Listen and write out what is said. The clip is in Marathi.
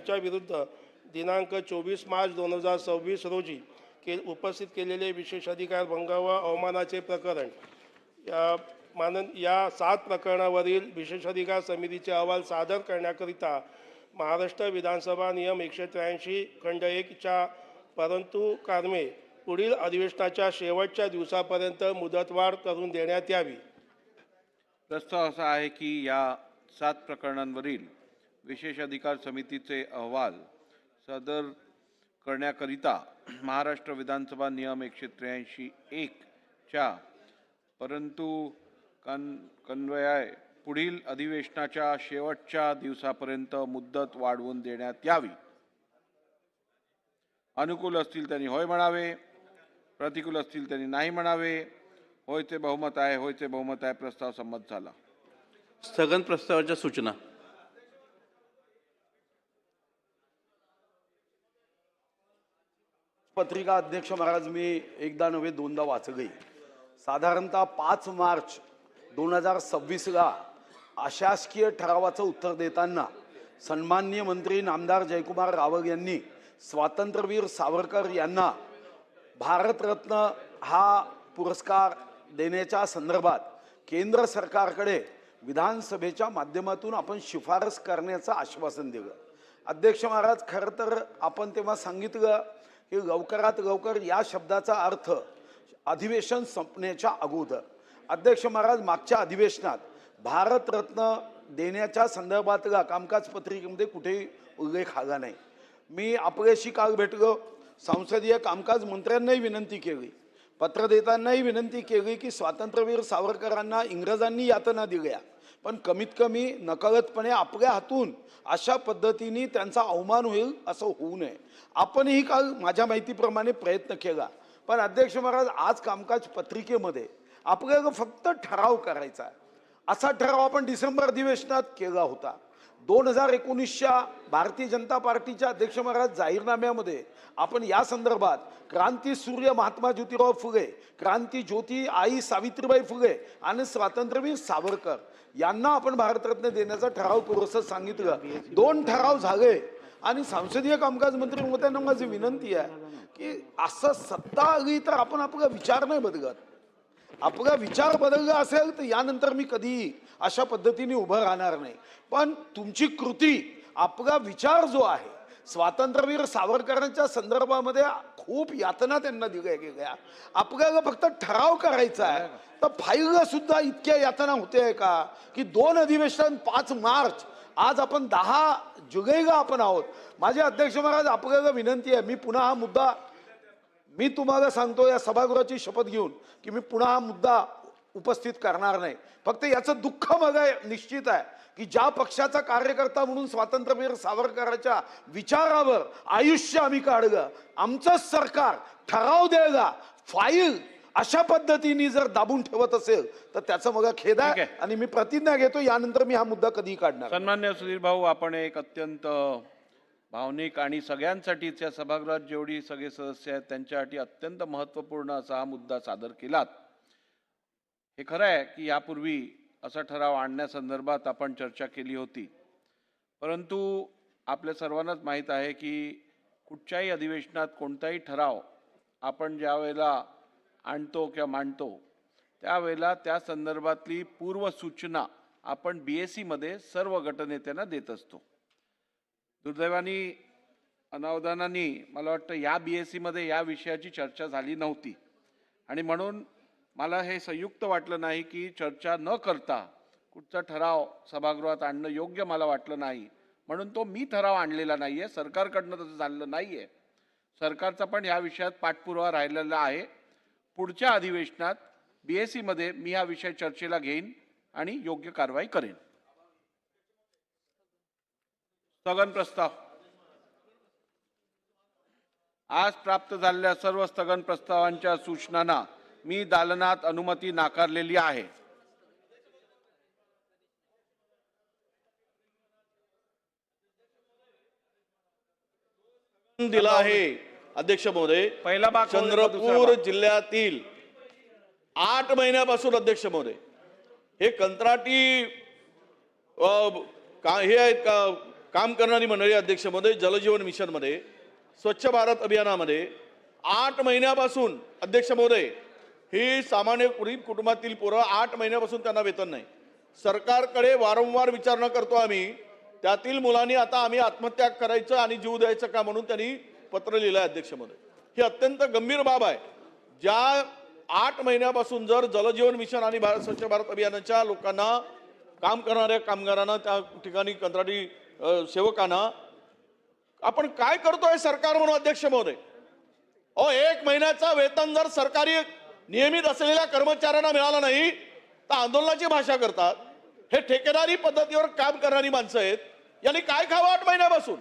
यांच्याविरुद्ध दिनांक 24 मार्च 2026 रोजी उपस्थित केलेले विशेष अधिकार भंग व अवमानाचे प्रकरण या 7 प्रकरणावरील विशेष अधिकार समितीचे अहवाल सादर करण्याकरिता महाराष्ट्र विधानसभा नियम 183 खंड 1 च्या परंतु कारणे पुढील अधिवेशनाच्या शेवटच्या दिवसापर्यंत मुदतवाढ करून देण्यात यावी। प्रस्ताव असा आहे की या 7 प्रकरणांवरील विशेष अधिकार समितीचे अहवाल सादर करण्याकरिता महाराष्ट्र विधानसभा नियम 183(1) च्या परंतु कन्वयाय पुढील अधिवेशनाच्या शेवटच्या दिवसापर्यंत मुदत वाढवून देण्यात यावी। अनुकूल असतील त्यांनी होय म्हणावे, प्रतिकूल असतील त्यांनी नाही म्हणावे। होयचे बहुमत आहे, होयचे बहुमत आहे। प्रस्ताव संमत झाला। स्थगन प्रस्तावाच्या सूचना। पत्रिका अध्यक्ष महाराज मी एकदा नव्हे दोनदा वाचली। साधारणतः 5 मार्च 2026 ला अशासकीय ठरावाचं उत्तर देताना सन्माननीय मंत्री नामदार जयकुमार रावळ यांनी स्वातंत्र्यवीर सावरकर यांना भारतरत्न हा पुरस्कार देण्याच्या संदर्भात केंद्र सरकारकडे विधानसभेच्या माध्यमातून आपण शिफारस करण्याचं आश्वासन दिलं। अध्यक्ष महाराज खरं तर आपण तेव्हा सांगितलं की लवकरात लवकर या शब्दाचा अर्थ अधिवेशन संपण्याच्या अगोदर। अध्यक्ष महाराज मागच्या अधिवेशनात भारतरत्न देण्याच्या संदर्भातला कामकाज पत्रिकेमध्ये कुठेही उल्लेख आला नाही। मी आपल्याशी काल भेटलो, संसदीय कामकाज मंत्र्यांनाही विनंती केली, पत्र देतानाही विनंती केली की स्वातंत्र्यवीर सावरकरांना इंग्रजांनी यातना दिल्या, पण कमीत कमी नकळतपणे आपल्या हातून अशा पद्धतीने त्यांचा अवमान होईल असं होऊ नये। आपणही काल माझ्या माहितीप्रमाणे प्रयत्न केला, पण अध्यक्ष महाराज आज कामकाज पत्रिकेमध्ये आपल्याला फक्त ठराव करायचा आहे। असा ठराव आपण डिसेंबर अधिवेशनात केला होता। 2019च्या भारतीय जनता पार्टीच्या अध्यक्ष महाराज जाहीरनाम्यामध्ये आपण या संदर्भात क्रांती सूर्य महात्मा ज्योतिराव फुले, क्रांती ज्योती आई सावित्रीबाई फुले आणि स्वातंत्र्यवीर सावरकर यांना आपण भारतरत्न देण्याचा ठराव करू सांगितलं। 2 ठराव झाले आणि संसदीय कामकाज मंत्री महोदयांना माझी विनंती आहे की असं सत्ता आली तर आपण आपला विचार नाही बदलत। आपला विचार बदलला असेल तर यानंतर मी कधी अशा पद्धतीने उभं राहणार नाही, पण तुमची कृती आपला विचार जो आहे स्वातंत्र्यवीर सावरकरांच्या संदर्भामध्ये खूप यातना त्यांना दिल्या गेल्या, आपल्याला फक्त ठराव करायचा आहे। तर फाईलला सुद्धा इतक्या यातना होते का की 2 अधिवेशन 5 मार्च आज आपण 10 जुलैला आपण आहोत। माझे अध्यक्ष महाराज आपल्याला विनंती आहे, मी पुन्हा हा मुद्दा मी तुम्हाला सांगतो या सभागृहाची शपथ घेऊन की मी पुन्हा हा मुद्दा उपस्थित करणार नाही। फक्त याचं दुःख मला निश्चित आहे की ज्या पक्षाचा कार्यकर्ता म्हणून स्वातंत्र्यवीर सावरकरांच्या विचारावर आयुष्य आम्ही काढलं, आमचं सरकार ठराव द्यायला फाईल अशा पद्धतीने जर दाबून ठेवत असेल तर त्याचं मला खेद आहे आणि मी प्रतिज्ञा घेतो यानंतर मी हा मुद्दा कधी काढणार। सन्मान्य सुधीर भाऊ, आपण एक अत्यंत भावनिक आणि सगळ्यांसाठीच या सभागृहात जेवढी सगळे सदस्य आहेत त्यांच्यासाठी अत्यंत महत्त्वपूर्ण असा हा मुद्दा सादर केलात। हे खरं आहे की यापूर्वी असा ठराव आणण्यासंदर्भात आपण चर्चा केली होती, परंतु आपल्या सर्वांनाच माहीत आहे की कुठच्याही अधिवेशनात कोणताही ठराव आपण ज्या वेळेला आणतो किंवा मांडतो त्यावेळेला त्या संदर्भातली पूर्वसूचना आपण BSc मध्ये सर्व गटनेत्यांना देत असतो। दुर्दैवाने अनावधानाने मला वाटतं या BSc मध्ये या विषयाची चर्चा झाली नव्हती आणि म्हणून मला हे संयुक्त वाटलं नाही की चर्चा न करता कुठचा ठराव सभागृहात आणणं योग्य मला वाटलं नाही, म्हणून तो मी ठराव आणलेला नाही आहे। सरकारकडनं तसं झालेलं नाही आहे। सरकारचा पण या विषयात पाठपुरावा राहिलेला आहे। पुढच्या अधिवेशनात BSc मध्ये मी हा विषय चर्चेला घेईन आणि योग्य कारवाई करेन। स्थगन प्रस्ताव। आज प्राप्त झालेल्या सर्व स्थगन प्रस्तावांच्या सूचनांना मी दालनात अनुमती नाकारलेली आहे। दिला आहे अध्यक्ष महोदय। पहिला भाग चंद्रपूर जिल्ह्यातील 8 महिन्यापासून अध्यक्ष महोदय हे कंत्राटी हे आहेत का काम करणारी मंडळी अध्यक्ष महोदय, जलजीवन मिशनमध्ये, स्वच्छ भारत अभियानामध्ये 8 महिन्यापासून अध्यक्ष महोदय ही सामान्य गरीब कुटुंबातील पोरं 8 महिन्यापासून त्यांना वेतन नाही. सरकारकडे वारंवार विचारणा करतो आम्ही. त्यातील मुलांनी आता आम्ही आत्महत्या करायचं आणि जीव द्यायचं का म्हणून त्यांनी पत्र लिहिलं आहे अध्यक्ष महोदय. ही अत्यंत गंभीर बाब आहे. ज्या 8 महिन्यापासून जर जलजीवन मिशन आणि स्वच्छ भारत अभियानाच्या लोकांना, काम करणाऱ्या कामगारांना, त्या ठिकाणी कंत्राटी सेवकांना आपण काय करतोय सरकार म्हणून अध्यक्ष महोदय? 1 महिन्याचा वेतन जर सरकारी नियमित असलेल्या कर्मचाऱ्यांना मिळालं नाही तर आंदोलनाची भाषा करतात. हे ठेकेदारी पद्धतीवर काम करणारी माणसं आहेत. यांनी काय खावं 8 महिन्यापासून?